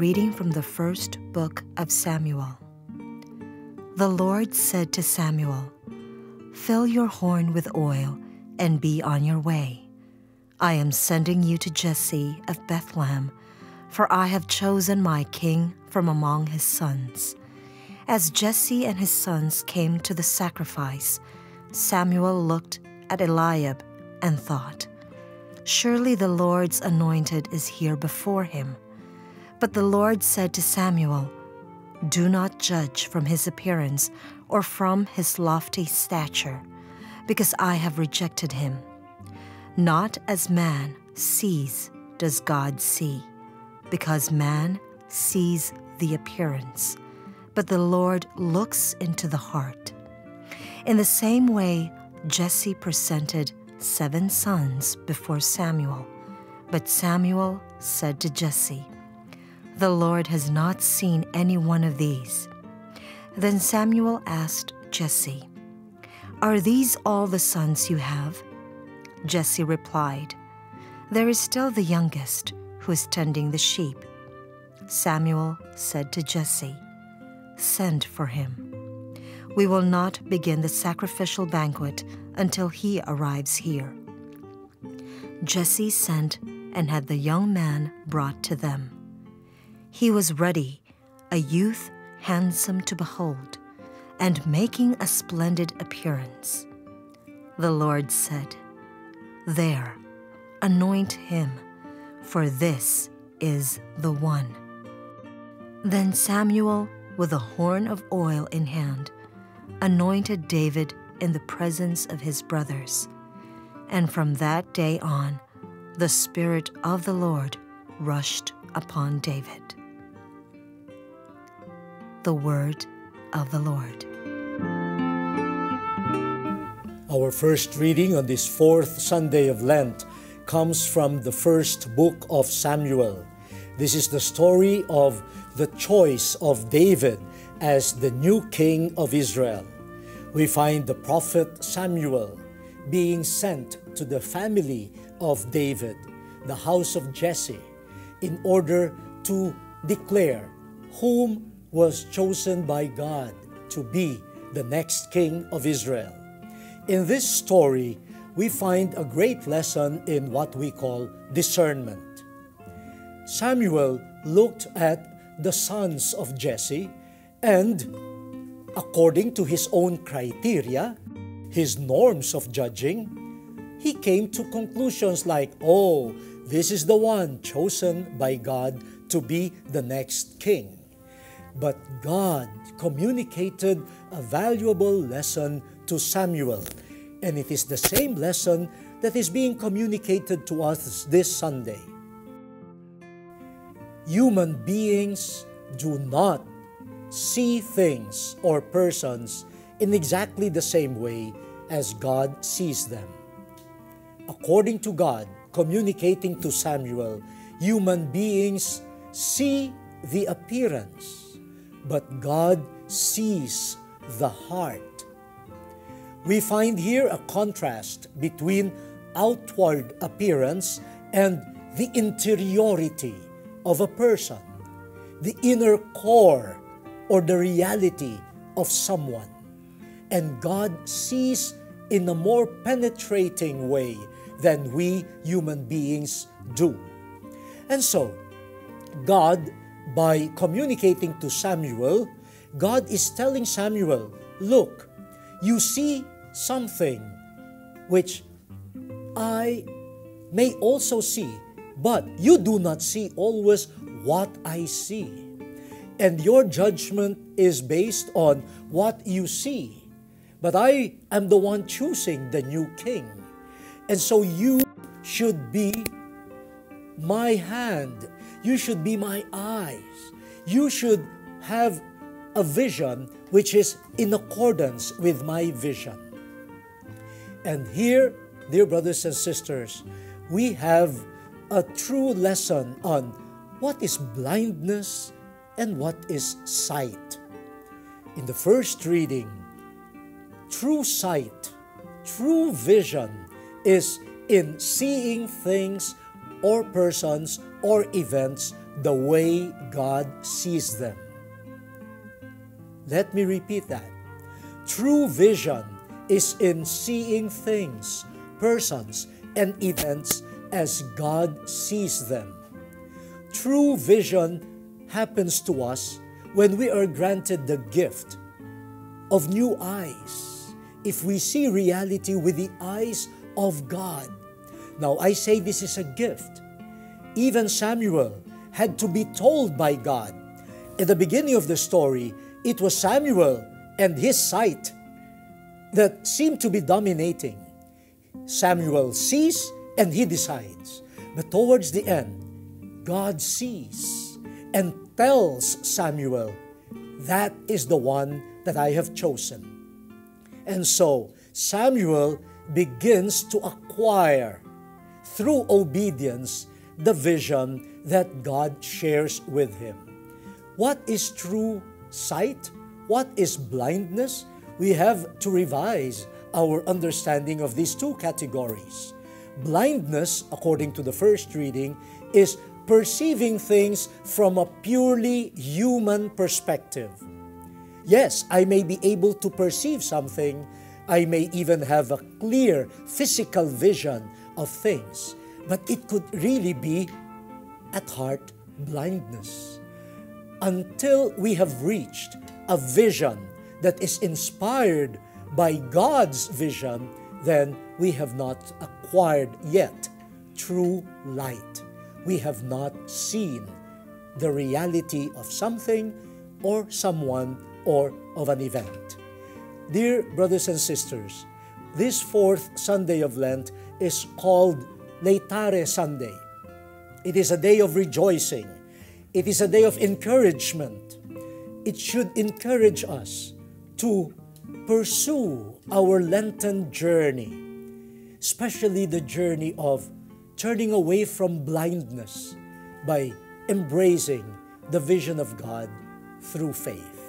reading from the first book of Samuel. The Lord said to Samuel, "Fill your horn with oil and be on your way. I am sending you to Jesse of Bethlehem, for I have chosen my king from among his sons." As Jesse and his sons came to the sacrifice, Samuel looked at Eliab and thought, "Surely the Lord's anointed is here before him." But the Lord said to Samuel, "Do not judge from his appearance or from his lofty stature, because I have rejected him. Not as man sees does God see, because man sees the appearance, but the Lord looks into the heart." In the same way, Jesse presented 7 sons before Samuel, but Samuel said to Jesse, "The Lord has not seen any one of these." Then Samuel asked Jesse, "Are these all the sons you have?" Jesse replied, "There is still the youngest, who is tending the sheep." Samuel said to Jesse, "Send for him. We will not begin the sacrificial banquet until he arrives here." Jesse sent and had the young man brought to them. He was ruddy, a youth handsome to behold, and making a splendid appearance. The Lord said, "There, anoint him, for this is the one." Then Samuel, with a horn of oil in hand, anointed David in the presence of his brothers. And from that day on, the Spirit of the Lord rushed upon David. The word of the Lord. Our first reading on this 4th Sunday of Lent comes from the first book of Samuel. This is the story of the choice of David as the new king of Israel. We find the prophet Samuel being sent to the family of David, the house of Jesse, in order to declare whom was chosen by God to be the next king of Israel. In this story, we find a great lesson in what we call discernment. Samuel looked at the sons of Jesse, and according to his own criteria, his norms of judging, he came to conclusions like, "Oh, this is the one chosen by God to be the next king." But God communicated a valuable lesson to Samuel, and it is the same lesson that is being communicated to us this Sunday. Human beings do not see things or persons in exactly the same way as God sees them. According to God, communicating to Samuel, human beings see the appearance, but God sees the heart. We find here a contrast between outward appearance and the interiority of a person, the inner core or the reality of someone. And God sees in a more penetrating way than we human beings do. And so, God, by communicating to Samuel, God is telling Samuel, "Look, you see something which I may also see, but you do not see always what I see. And your judgment is based on what you see. But I am the one choosing the new king. And so you should be my hand. You should be my eyes. You should have a vision which is in accordance with my vision." And here, dear brothers and sisters, we have a true lesson on what is blindness and what is sight. In the first reading, true sight, true vision is in seeing things or persons or events the way God sees them. Let me repeat that. True vision is in seeing things, persons, and events as God sees them. True vision happens to us when we are granted the gift of new eyes, if we see reality with the eyes of God. Now, I say this is a gift. Even Samuel had to be told by God. At the beginning of the story, it was Samuel and his sight that seemed to be dominating. Samuel sees and he decides. But towards the end, God sees and tells Samuel, that is the one that I have chosen. And so, Samuel begins to acquire, through obedience, the vision that God shares with him. What is true sight? What is blindness? We have to revise our understanding of these two categories. Blindness, according to the first reading, is perceiving things from a purely human perspective. Yes, I may be able to perceive something. I may even have a clear physical vision of things. But it could really be, at heart, blindness. Until we have reached a vision that is inspired by God's vision, then we have not acquired yet true light. We have not seen the reality of something or someone or of an event. Dear brothers and sisters, this fourth Sunday of Lent is called Laetare Sunday. It is a day of rejoicing. It is a day of encouragement. It should encourage us to pursue our Lenten journey, especially the journey of turning away from blindness by embracing the vision of God through faith.